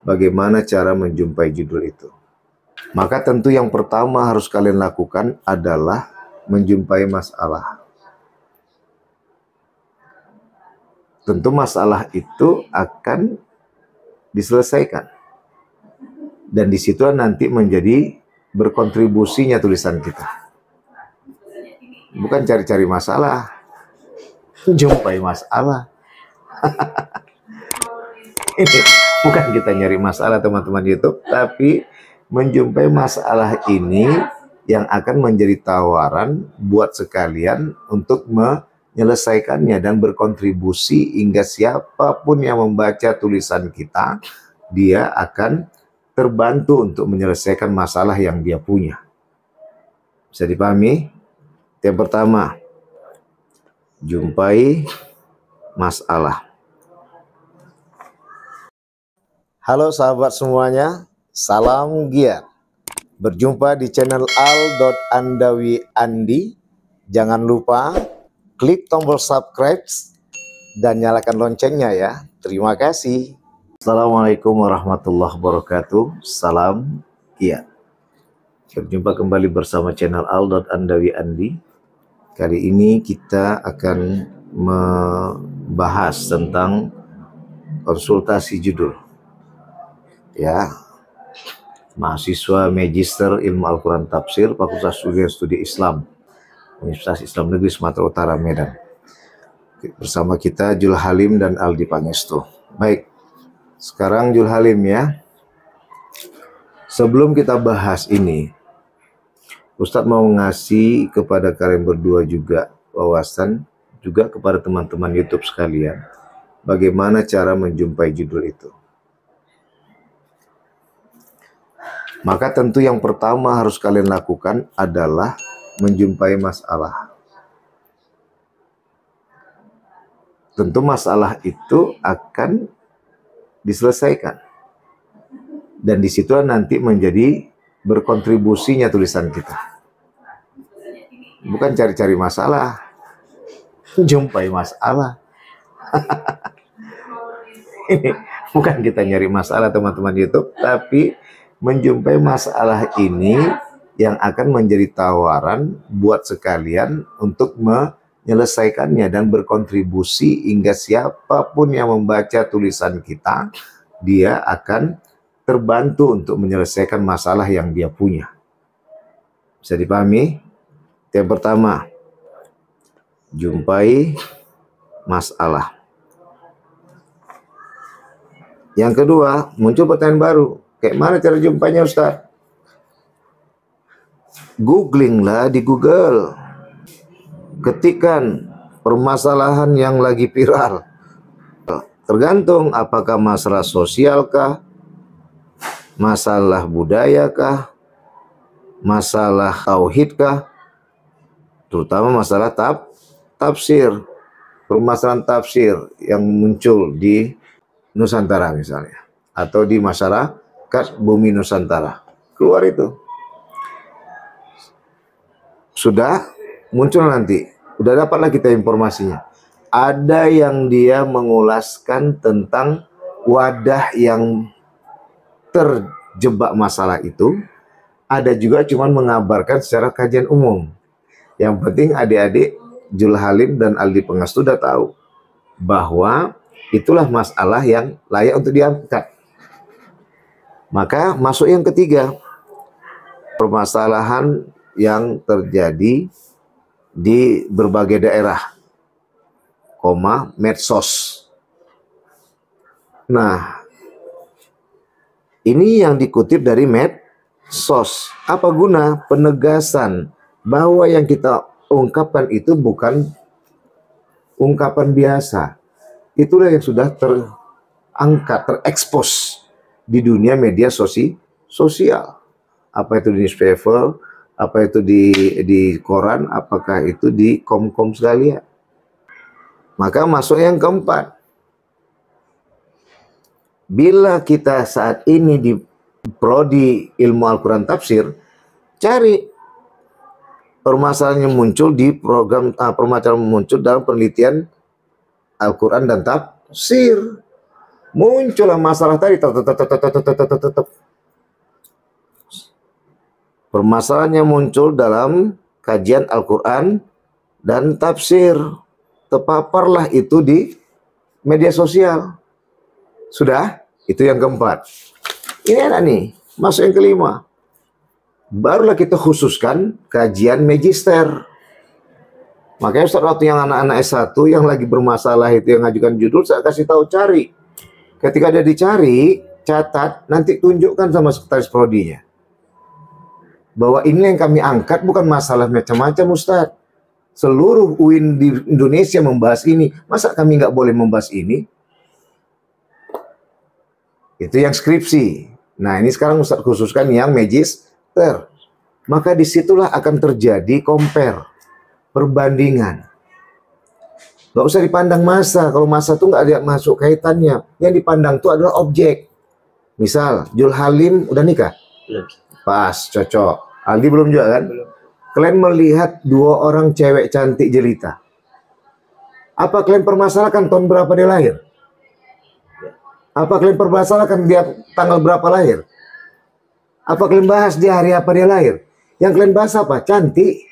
Bagaimana cara menjumpai judul itu? Maka tentu yang pertama harus kalian lakukan adalah menjumpai masalah. Tentu masalah itu akan diselesaikan. Dan di situ nanti menjadi berkontribusinya tulisan kita. Bukan cari-cari masalah, jumpai masalah. Ini bukan kita nyari masalah teman-teman YouTube, tapi menjumpai masalah ini yang akan menjadi tawaran buat sekalian untuk menyelesaikannya dan berkontribusi hingga siapapun yang membaca tulisan kita, dia akan terbantu untuk menyelesaikan masalah yang dia punya. Bisa dipahami? Yang pertama, jumpai masalah. Halo sahabat semuanya, salam giat. Berjumpa di channel al.andawi.andi. Jangan lupa klik tombol subscribe dan nyalakan loncengnya ya. Terima kasih. Assalamualaikum warahmatullahi wabarakatuh. Salam giat. Berjumpa kembali bersama channel al.andawi.andi. Kali ini kita akan membahas tentang konsultasi judul. Ya, mahasiswa Magister Ilmu Al-Quran Tafsir Fakultas Studi Islam Universitas Islam Negeri Sumatera Utara Medan. Bersama kita Jul Halim dan Aldi Pangestu. Baik, sekarang Jul Halim ya. Sebelum kita bahas ini, Ustadz mau ngasih kepada kalian berdua juga wawasan, juga kepada teman-teman YouTube sekalian, bagaimana cara menjumpai judul itu. Maka tentu yang pertama harus kalian lakukan adalah menjumpai masalah. Tentu masalah itu akan diselesaikan. Dan di situ nanti menjadi berkontribusinya tulisan kita. Bukan cari-cari masalah, jumpai masalah. Ini bukan kita nyari masalah teman-teman YouTube, tapi menjumpai masalah ini yang akan menjadi tawaran buat sekalian untuk menyelesaikannya dan berkontribusi hingga siapapun yang membaca tulisan kita, dia akan terbantu untuk menyelesaikan masalah yang dia punya. Bisa dipahami? Yang pertama, jumpai masalah. Yang kedua, muncul pertanyaan baru. Kayak mana cara jumpanya Ustaz? Googling lah di Google. Ketikan permasalahan yang lagi viral. Tergantung apakah masalah sosial kah, masalah budaya kah, masalah tauhid kah, terutama masalah tafsir. Permasalahan tafsir yang muncul di Nusantara misalnya, atau di masyarakat bumi Nusantara, keluar itu sudah muncul nanti, udah dapatlah kita informasinya. Ada yang dia mengulaskan tentang wadah yang terjebak masalah itu, ada juga cuman mengabarkan secara kajian umum. Yang penting adik-adik Jul Halim dan Aldi Pangestu sudah tahu bahwa itulah masalah yang layak untuk diangkat. Maka masuk yang ketiga, permasalahan yang terjadi di berbagai daerah, medsos. Nah, ini yang dikutip dari medsos. Apa guna? Penegasan bahwa yang kita ungkapkan itu bukan ungkapan biasa. Itulah yang sudah terangkat, terekspos di dunia media sosial. Apa itu di newspaper, apa itu di koran, apakah itu di kom-kom sekalian. Maka masuk yang keempat. Bila kita saat ini di prodi ilmu Al-Quran Tafsir, cari permasalahan yang muncul di program permasalahan muncul dalam penelitian Al-Quran dan Tafsir. Muncullah masalah tadi. Permasalahannya muncul dalam kajian Al-Quran dan tafsir. Terpaparlah itu di media sosial. Sudah? Itu yang keempat. Ini enak nih. Masuk yang kelima. Barulah kita khususkan kajian magister. Makanya Ustaz, waktu yang anak-anak S1 yang lagi bermasalah itu yang ngajukan judul, saya kasih tahu cari. Ketika dia dicari, catat, nanti tunjukkan sama sekretaris prodinya. Bahwa ini yang kami angkat bukan masalah macam-macam Ustaz. Seluruh UIN di Indonesia membahas ini. Masa kami nggak boleh membahas ini? Itu yang skripsi. Nah ini sekarang Ustaz khususkan yang magister. Maka disitulah akan terjadi compare. Perbandingan. Nggak usah dipandang masa. Kalau masa itu nggak ada masuk kaitannya. Yang dipandang itu adalah objek. Misal, Jul Halim udah nikah? Belum. Pas, cocok. Aldi belum juga kan? Belum. Kalian melihat dua orang cewek cantik jelita. Apa kalian permasalahkan tahun berapa dia lahir? Apa kalian permasalahkan dia tanggal berapa lahir? Apa kalian bahas dia hari apa dia lahir? Yang kalian bahas apa? Cantik.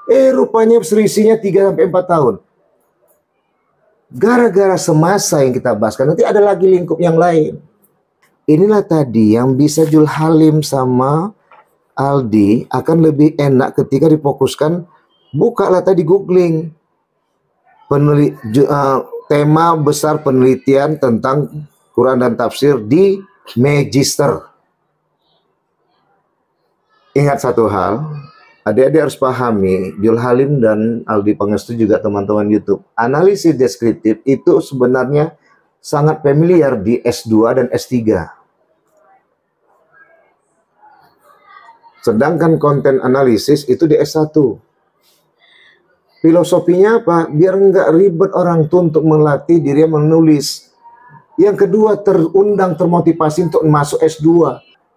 Rupanya selisihnya 3-4 tahun. Gara-gara semasa yang kita bahaskan, nanti ada lagi lingkup yang lain. Inilah tadi yang bisa Jul Halim sama Aldi akan lebih enak ketika difokuskan. Bukalah tadi googling tema besar penelitian tentang Quran dan tafsir di magister. Ingat satu hal, adik-adik harus pahami, Jul Halim dan Aldi Pangestu juga teman-teman YouTube, analisis deskriptif itu sebenarnya sangat familiar di S2 dan S3. Sedangkan konten analisis itu di S1. Filosofinya apa? Biar nggak ribet orang tuh untuk melatih diri menulis. Yang kedua, termotivasi untuk masuk S2.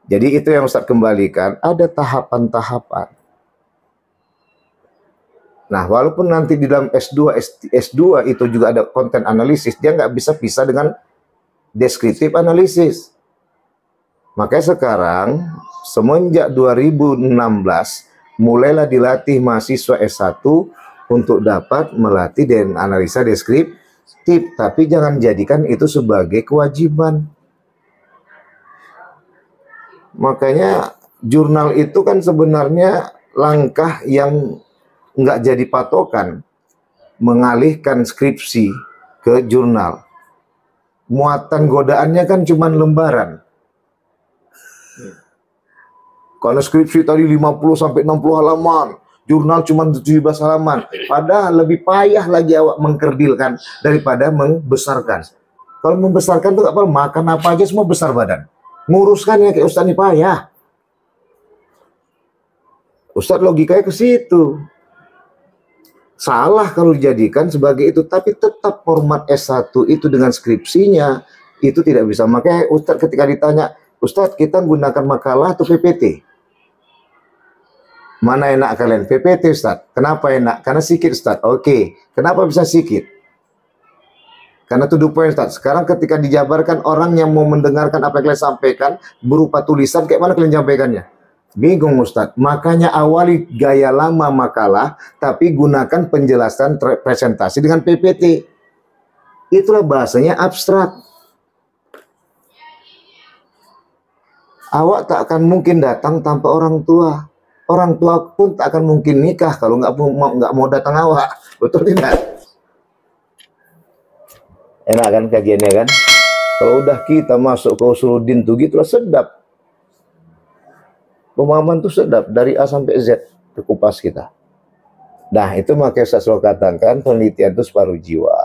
Jadi itu yang Ustaz kembalikan, ada tahapan-tahapan. Nah, walaupun nanti di dalam S2 itu juga ada konten analisis, dia nggak bisa pisah dengan deskriptif analisis. Makanya sekarang, semenjak 2016, mulailah dilatih mahasiswa S1 untuk dapat melatih dan analisa deskriptif. Tapi jangan jadikan itu sebagai kewajiban. Makanya jurnal itu kan sebenarnya langkah yang nggak jadi patokan. Mengalihkan skripsi ke jurnal. Muatan godaannya kan cuma lembaran. Kalau skripsi tadi 50-60 halaman, jurnal cuma 17 halaman. Padahal lebih payah lagi awak mengkerdilkan daripada membesarkan. Kalau membesarkan tuh apa? Makan apa aja semua besar badan. Nguruskannya kayak Ustaz ini payah. Ustaz logikanya ke situ. Salah kalau dijadikan sebagai itu, tapi tetap format S1 itu dengan skripsinya itu tidak bisa. Makanya Ustaz ketika ditanya, Ustaz kita gunakan makalah atau PPT? Mana enak kalian? PPT Ustaz. Kenapa enak? Karena sikit Ustaz. Oke. Kenapa bisa sikit? Karena to the point Ustaz. Sekarang ketika dijabarkan orang yang mau mendengarkan apa yang kalian sampaikan berupa tulisan, kayak mana kalian sampaikannya? Bingung Ustaz. Makanya awali gaya lama makalah, tapi gunakan penjelasan presentasi dengan PPT. Itulah bahasanya abstrak. Awak tak akan mungkin datang tanpa orang tua. Orang tua pun tak akan mungkin nikah kalau nggak mau datang awak. Betul tidak? Enak kan kajiannya kan? Kalau udah kita masuk ke Usuluddin tuh gitulah sedap. Pemahaman tuh sedap dari A sampai Z terkupas kita. Nah itu makanya saya selalu katakan penelitian itu separuh jiwa.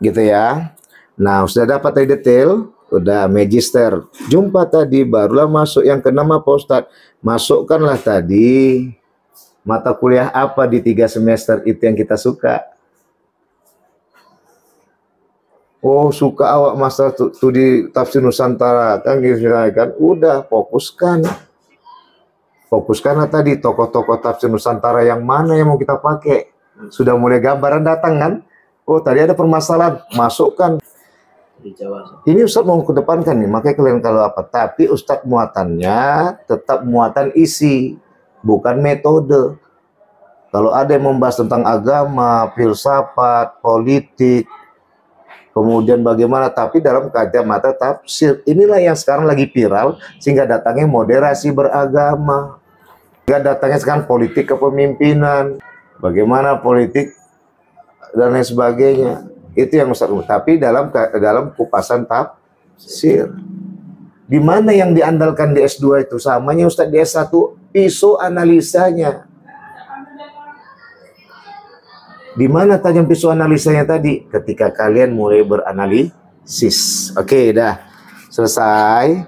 Gitu ya. Nah sudah dapat tadi detail. Udah magister. Jumpa tadi barulah masuk yang keenam apa Ustaz? Masukkanlah tadi mata kuliah apa di 3 semester itu yang kita suka. Oh suka awak masalah tuh di tafsir Nusantara kan gitu kan. Udah fokuskan. Fokuskanlah tadi tokoh-tokoh tafsir Nusantara yang mana yang mau kita pakai. Sudah mulai gambaran datang kan? Oh tadi ada permasalahan, masukkan. di Jawa. Ini Ustadz mau kedepankan nih, makanya kalian kalau apa, tapi Ustadz muatannya tetap muatan isi, bukan metode. Kalau ada yang membahas tentang agama, filsafat, politik, kemudian bagaimana, tapi dalam kacamata tafsir, inilah yang sekarang lagi viral, sehingga datangnya moderasi beragama, sehingga datangnya sekarang politik kepemimpinan, bagaimana politik dan lain sebagainya. Itu yang Ustaz, tapi dalam kupasan tafsir. Di mana yang diandalkan di S2 itu samanya Ustaz di S1, pisau analisanya. Di mana tajam pisau analisanya tadi? Ketika kalian mulai beranalisis. Oke, dah selesai.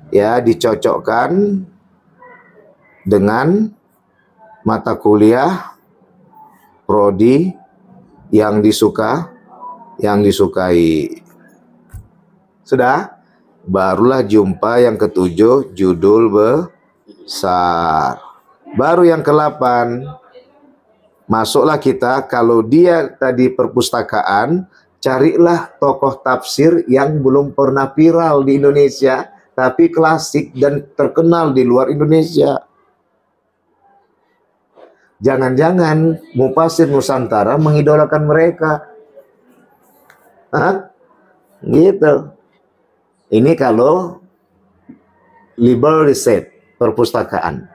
Ya, dicocokkan dengan mata kuliah prodi yang disukai. Sudah? Barulah jumpa yang ketujuh, judul besar. Baru yang ke-8, masuklah kita, kalau dia tadi perpustakaan, carilah tokoh tafsir yang belum pernah viral di Indonesia, tapi klasik dan terkenal di luar Indonesia. Jangan-jangan Mufasir Nusantara mengidolakan mereka. Hah? Gitu. Ini kalau liberal riset, perpustakaan.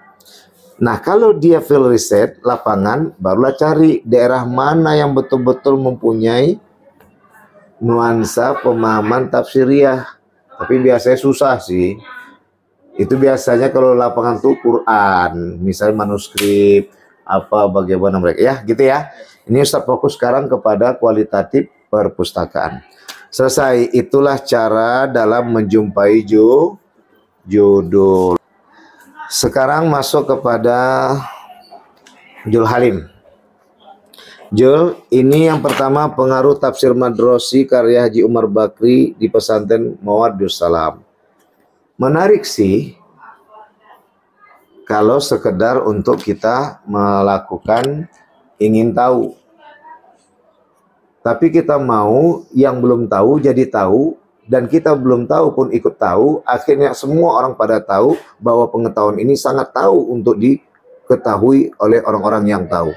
Nah, kalau dia field riset, lapangan, barulah cari daerah mana yang betul-betul mempunyai nuansa pemahaman tafsiriyah. Tapi biasanya susah sih. Itu biasanya kalau lapangan tuh Quran, misalnya manuskrip, apa bagaimana mereka. Ya, gitu ya. Ini Ustaz fokus sekarang kepada kualitatif perpustakaan. Selesai, itulah cara dalam menjumpai judul. Sekarang masuk kepada Jul Halim. Jul, ini yang pertama pengaruh tafsir Madrosi karya Haji Umar Bakri di pesantren Mawaridus Salam. Menarik sih, kalau sekedar untuk kita melakukan ingin tahu. Tapi kita mau yang belum tahu jadi tahu, dan kita belum tahu pun ikut tahu, akhirnya semua orang pada tahu bahwa pengetahuan ini sangat tahu untuk diketahui oleh orang-orang yang tahu.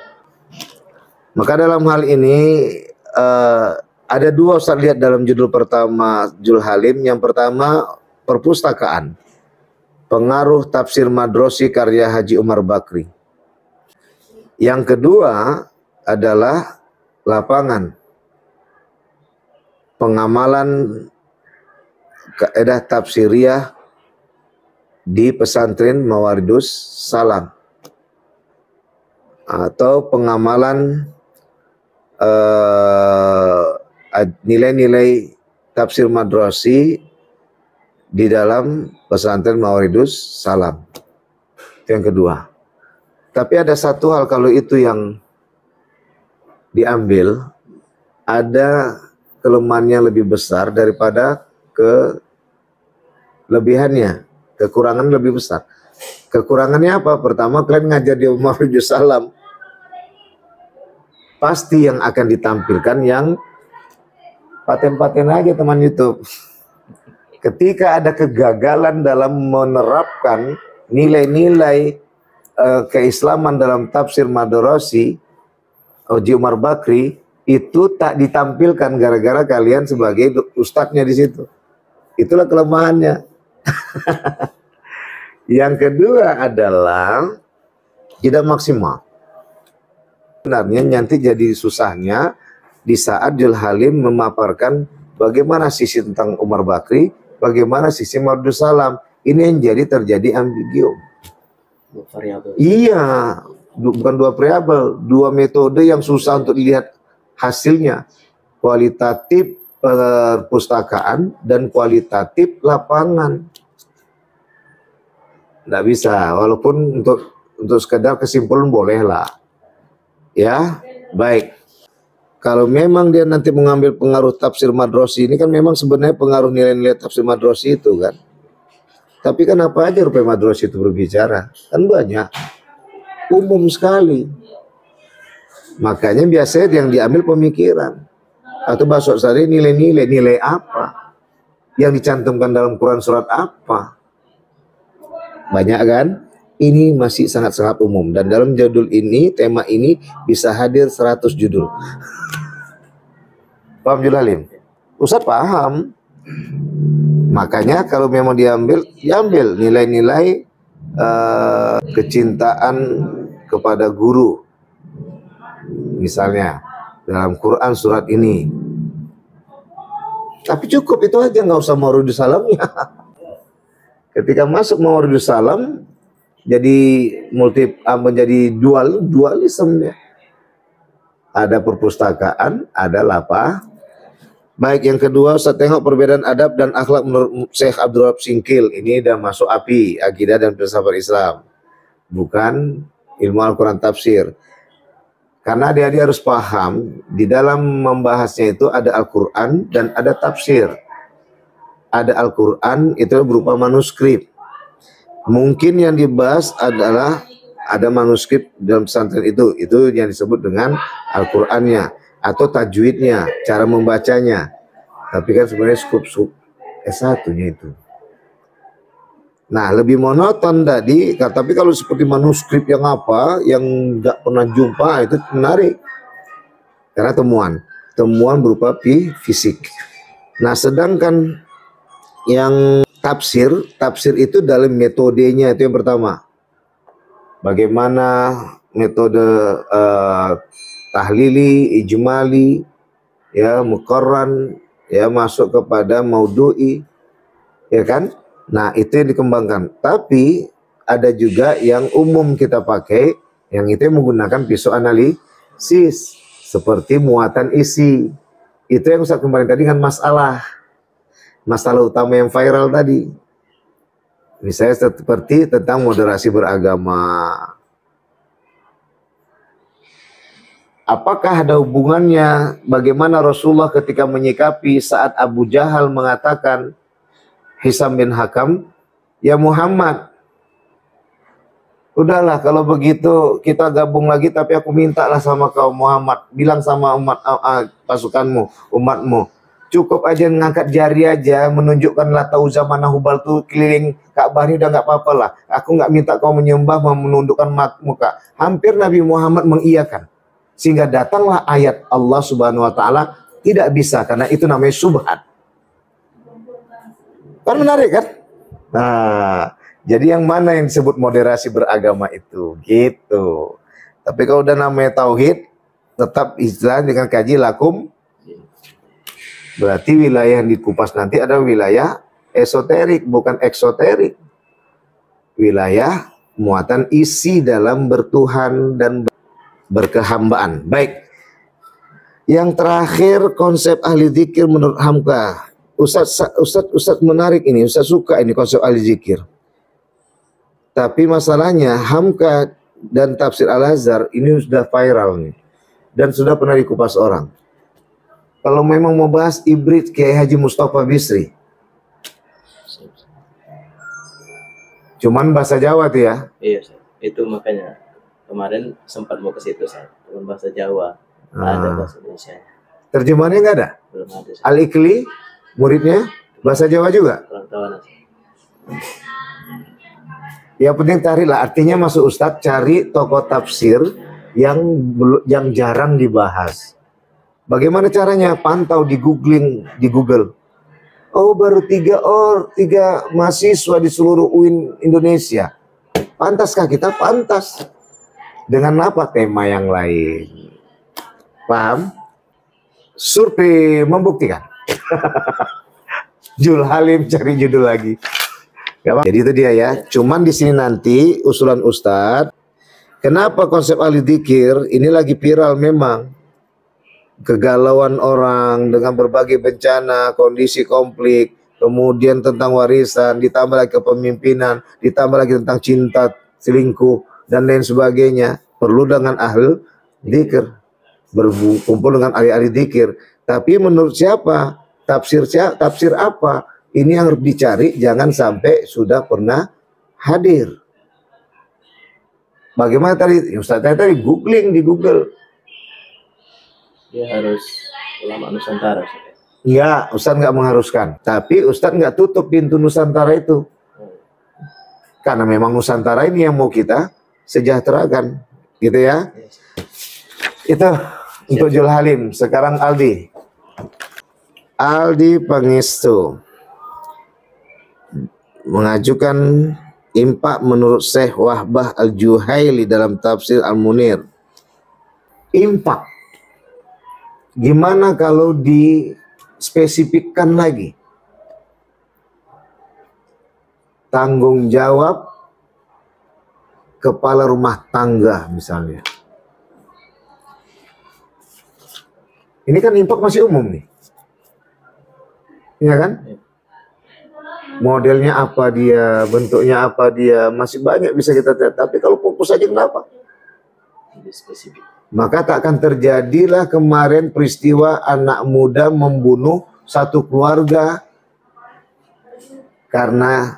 Maka dalam hal ini ada dua Ustaz lihat dalam judul pertama Jul Halim. Yang pertama perpustakaan, pengaruh tafsir Madrosi karya Haji Umar Bakri. Yang kedua adalah lapangan, pengamalan kaidah tafsiriyah di pesantren Mawaridus Salam, atau pengamalan nilai-nilai tafsir Madrosi di dalam pesantren Mawaridus Salam. Itu yang kedua. Tapi ada satu hal, kalau itu yang diambil, ada kelemahannya lebih besar daripada kelebihannya. Kekurangan lebih besar. Kekurangannya apa? Pertama, kalian ngajar di Mawaridus Salam, pasti yang akan ditampilkan yang paten-paten aja teman YouTube. Ketika ada kegagalan dalam menerapkan nilai-nilai keislaman dalam tafsir Madrosi Haji Umar Bakri, itu tak ditampilkan gara-gara kalian sebagai ustadznya di situ. Itulah kelemahannya. Yang kedua adalah tidak maksimal. Sebenarnya nanti jadi susahnya di saat Jul Halim memaparkan bagaimana sisi tentang Umar Bakri, bagaimana sisi Mawaridus Salam. Ini yang terjadi ambigu. Dua variabel. Iya, bukan dua variabel, dua metode yang susah untuk dilihat hasilnya. Kualitatif perpustakaan dan kualitatif lapangan. Nggak bisa, walaupun untuk sekedar kesimpulan bolehlah. Ya, baik. Kalau memang dia nanti mengambil pengaruh tafsir Madrosi, ini kan memang sebenarnya pengaruh nilai-nilai tafsir Madrosi itu kan. Tapi kan apa aja rupanya Madrosi itu berbicara? Kan banyak. Umum sekali. Makanya biasanya yang diambil pemikiran. Atau bahasa Ustaz nilai apa? Yang dicantumkan dalam Quran surat apa? Banyak kan? Ini masih sangat-sangat umum. Dan dalam judul ini, tema ini bisa hadir 100 judul. Paham Julalim? Ustaz paham. Makanya kalau memang diambil nilai-nilai kecintaan kepada guru. Misalnya dalam Quran surat ini. Tapi cukup itu aja, nggak usah mauridus salamnya. Ketika masuk mauridus salam jadi menjadi dualisme. Ada perpustakaan, ada lapah. Baik, yang kedua saya tengok perbedaan adab dan akhlak menurut Syekh Abdul Wahab Singkil. Ini udah masuk api, akidah dan filsafat Islam. Bukan ilmu Al-Quran tafsir. Karena dia harus paham, di dalam membahasnya itu ada Al-Quran dan ada tafsir. Ada Al-Quran itu berupa manuskrip. Mungkin yang dibahas adalah ada manuskrip dalam pesantren itu yang disebut dengan Al-Qurannya atau tajwidnya, cara membacanya. Tapi kan sebenarnya skup S1-nya itu. Nah, lebih monoton tadi, tapi kalau seperti manuskrip yang nggak pernah jumpa, itu menarik. Karena temuan berupa fisik. Nah, sedangkan yang tafsir itu dalam metodenya itu yang pertama. Bagaimana metode tahlili, ijmali, ya, muqarran, ya, masuk kepada maudhu'i, ya kan? Nah, itu yang dikembangkan. Tapi ada juga yang umum kita pakai, yang itu yang menggunakan pisau analisis, seperti muatan isi. Itu yang Ustaz kemarin tadi kan masalah utama yang viral tadi. Misalnya seperti tentang moderasi beragama. Apakah ada hubungannya bagaimana Rasulullah ketika menyikapi saat Abu Jahal mengatakan, Hisam bin Hakam, ya Muhammad, udahlah kalau begitu kita gabung lagi, tapi aku mintalah sama kau Muhammad, bilang sama pasukanmu, umatmu, cukup aja ngangkat jari aja, menunjukkan Lata Uzza Manah Hubal tuh keliling Ka'bah ini udah nggak apa-apa lah. Aku nggak minta kau menyembah, menundukkan muka. Hampir Nabi Muhammad mengiyakan. Sehingga datanglah ayat Allah Subhanahu wa taala, tidak bisa karena itu namanya subhat. Kan menarik kan? Nah, jadi yang mana yang disebut moderasi beragama itu? Gitu. Tapi kalau udah namanya tauhid, tetap istilah dengan kaji lakum. Berarti wilayah yang dikupas nanti ada wilayah esoterik, bukan eksoterik. Wilayah muatan isi dalam bertuhan dan berkehambaan. Baik. Yang terakhir konsep ahli zikir menurut Hamka. Ustaz menarik ini, Ustaz suka ini konsep ahli zikir. Tapi masalahnya Hamka dan tafsir Al-Azhar ini sudah viral nih. Dan sudah pernah dikupas orang. Kalau memang mau bahas ibrit kayak Haji Mustafa Bisri. Cuman bahasa Jawa tuh ya? Iya, itu makanya kemarin sempat mau ke situ saya. Cuman bahasa Jawa, nggak ada bahasa Indonesia. Terjemahannya nggak ada? Belum ada. Al-Ikhli muridnya bahasa Jawa juga? Kurang tahu nanti. Ya penting carilah, artinya masuk Ustadz cari tokoh tafsir yang jarang dibahas. Bagaimana caranya? Pantau di Google. Oh, baru tiga mahasiswa di seluruh UIN Indonesia. Pantaskah kita? Pantas. Dengan apa tema yang lain? Paham? Survei membuktikan. Jul Halim cari judul lagi. Jadi itu dia ya. Cuman di sini nanti usulan Ustadz. Kenapa konsep ahli dzikir ini lagi viral memang? Kegalauan orang dengan berbagai bencana, kondisi konflik, kemudian tentang warisan, ditambah lagi kepemimpinan, ditambah lagi tentang cinta, selingkuh, dan lain sebagainya. Perlu dengan ahli dzikir, berkumpul dengan ahli-ahli dzikir. Tapi menurut siapa? Tafsir apa? Ini yang harus dicari, jangan sampai sudah pernah hadir. Bagaimana tadi? Ustaz tadi googling di Google. Dia harus ulama Nusantara. Enggak, Ustadz nggak mengharuskan. Tapi Ustadz nggak tutup pintu Nusantara itu. Karena memang Nusantara ini yang mau kita sejahterakan. Gitu ya. Itu untuk Jul Halim. Sekarang Aldi. Aldi Pangestu mengajukan impak menurut Syekh Wahbah Al-Juhaili dalam tafsir Al-Munir. Impak. Gimana kalau dispesifikkan lagi? Tanggung jawab kepala rumah tangga misalnya. Ini kan impak masih umum nih. Iya kan? Modelnya apa dia, bentuknya apa dia, masih banyak bisa kita lihat. Tapi kalau fokus aja kenapa? Spesifik. Maka tak akan terjadilah kemarin peristiwa anak muda membunuh satu keluarga karena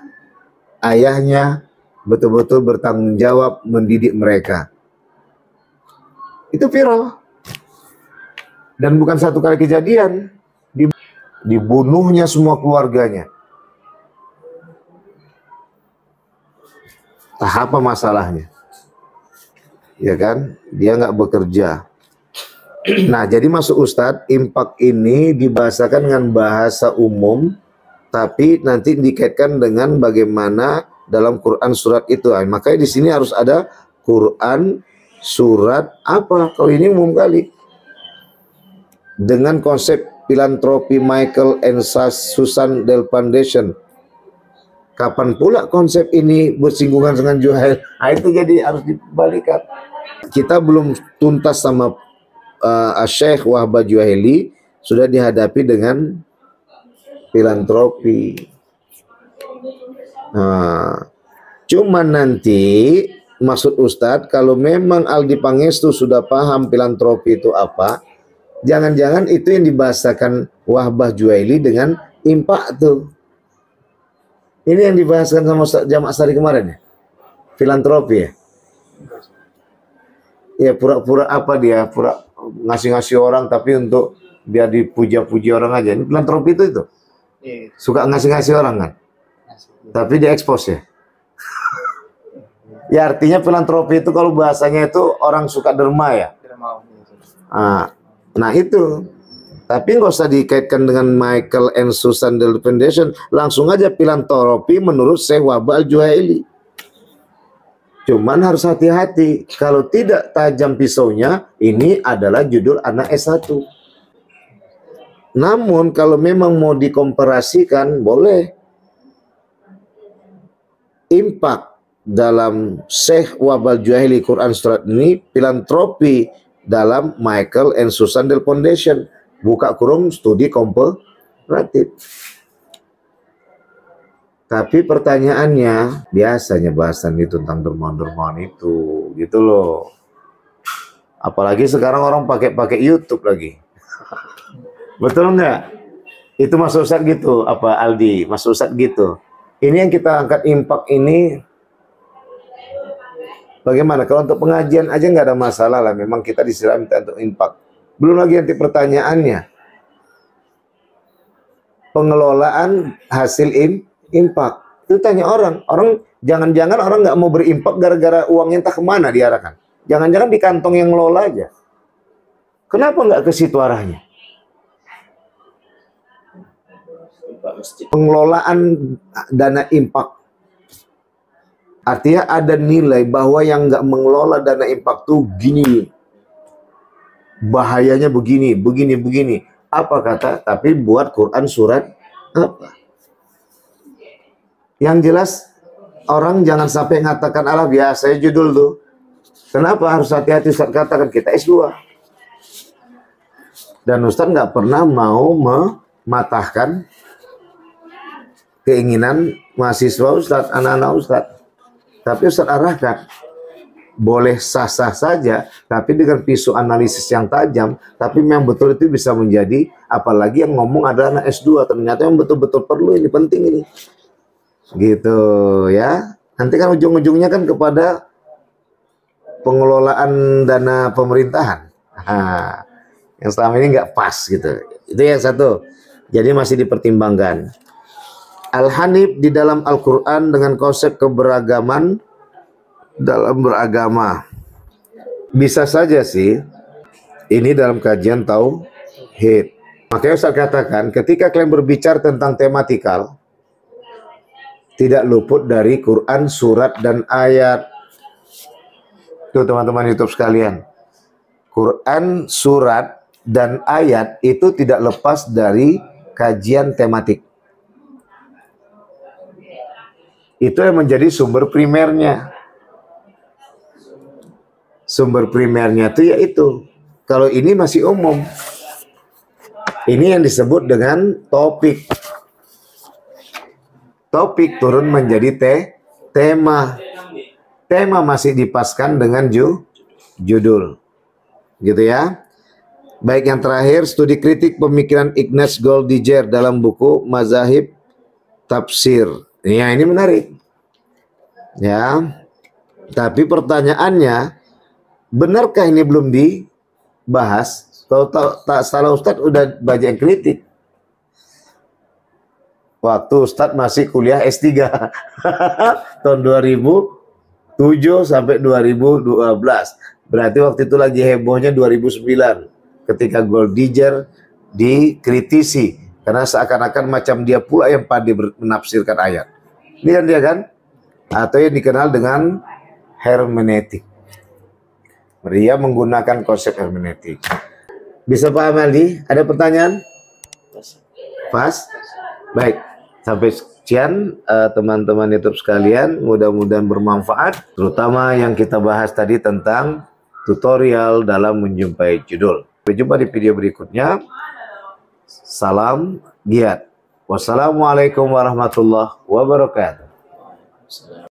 ayahnya betul-betul bertanggung jawab mendidik mereka. Itu viral. Dan bukan satu kali kejadian. Dibunuhnya semua keluarganya. Apa masalahnya? Ya kan? Dia nggak bekerja. Nah, jadi masuk Ustadz, impak ini dibahasakan dengan bahasa umum, tapi nanti dikaitkan dengan bagaimana dalam Quran surat itu. Makanya di sini harus ada Quran surat apa? Kalau ini umum kali. Dengan konsep filantropi Michael and Susan Del Foundation. Kapan pula konsep ini bersinggungan dengan Juhail? Nah, itu jadi harus dibalikan. Kita belum tuntas sama Syekh Wahbah Juhaili, sudah dihadapi dengan filantropi. Nah, cuman nanti maksud Ustadz, kalau memang Aldi Pangestu sudah paham filantropi itu apa, jangan-jangan itu yang dibahasakan Wahbah Juhaili dengan impak tuh. Ini yang dibahaskan sama Ustadz Jamak Sari kemarin ya? Filantropi ya? Ya pura-pura apa dia? Pura ngasih-ngasih orang tapi untuk biar dipuja-puji orang aja. Ini filantropi itu. Suka ngasih-ngasih orang kan? Tapi diekspos ya? Ya artinya filantropi itu kalau bahasanya itu orang suka derma ya? Nah itu. Tapi nggak usah dikaitkan dengan Michael and Susan Del Foundation. Langsung aja filantropi menurut Syekh Wahbah Al-Juhaili. Cuman harus hati-hati. Kalau tidak tajam pisaunya, ini adalah judul anak S1. Namun kalau memang mau dikomparasikan, boleh. Impak dalam Syekh Wahbah Al-Juhaili Quran surat ini, filantropi dalam Michael and Susan Del Foundation. Buka kurung studi komparatif. Tapi pertanyaannya, biasanya bahasan itu tentang dermawan-dermawan itu, gitu loh. Apalagi sekarang orang pakai YouTube lagi. Betul nggak? Itu Mas Ustadz gitu, apa Aldi? Mas Ustadz gitu. Ini yang kita angkat impak ini, bagaimana? Kalau untuk pengajian aja nggak ada masalah lah. Memang kita disiram minta untuk impak. Belum lagi nanti pertanyaannya. Pengelolaan hasil impak. Itu tanya orang. Jangan-jangan orang nggak mau berimpak gara-gara uangnya entah kemana diarahkan. Jangan-jangan di kantong yang ngelola aja. Kenapa nggak ke situ arahnya? Pengelolaan dana impak. Artinya ada nilai bahwa yang nggak mengelola dana impak tuh gini. Bahayanya begini. Apa kata? Tapi buat Quran surat apa? Yang jelas orang jangan sampai ngatakan Allah biasa judul tuh. Kenapa harus hati-hati saat katakan kita S2? Dan Ustadz nggak pernah mau mematahkan keinginan mahasiswa Ustadz, anak-anak Ustadz. Tapi Ustadz arahkan. Boleh sah-sah saja, tapi dengan pisau analisis yang tajam, tapi memang betul itu bisa menjadi, apalagi yang ngomong adalah anak S2, ternyata yang betul-betul perlu, ini penting ini. Gitu ya. Nanti kan ujung-ujungnya kan kepada pengelolaan dana pemerintahan. Nah, yang selama ini nggak pas gitu. Itu yang satu. Jadi masih dipertimbangkan. Al-Hanif di dalam Al-Quran dengan konsep keberagaman dalam beragama. Bisa saja sih, ini dalam kajian tauhid. Makanya Ustaz katakan, ketika kalian berbicara tentang tematikal, tidak luput dari Quran, surat, dan ayat. Tuh teman-teman YouTube sekalian. Quran, surat, dan ayat itu tidak lepas dari kajian tematik. Itu yang menjadi sumber primernya. Sumber primernya itu yaitu. Kalau ini masih umum. Ini yang disebut dengan topik. Topik turun menjadi tema. Tema masih dipaskan dengan judul. Gitu ya. Baik, yang terakhir, studi kritik pemikiran Ignaz Goldziher dalam buku Mazahib Tafsir. Ya, ini menarik. Ya. Tapi pertanyaannya, benarkah ini belum dibahas? Kalau tak salah Ustadz udah banyak yang kritik. Waktu Ustadz masih kuliah S3 tahun 2007 sampai 2012. Berarti waktu itu lagi hebohnya 2009 ketika Goldziher dikritisi karena seakan-akan macam dia pula yang pandai menafsirkan ayat. Ini kan dia kan? Atau yang dikenal dengan hermeneutik. Dia menggunakan konsep hermeneutik. Bisa paham Ali? Ada pertanyaan? Pas? Baik. Sampai sekian teman-teman YouTube sekalian, mudah-mudahan bermanfaat, terutama yang kita bahas tadi tentang tutorial dalam menjumpai judul. Sampai jumpa di video berikutnya. Salam giat. Wassalamualaikum warahmatullahi wabarakatuh.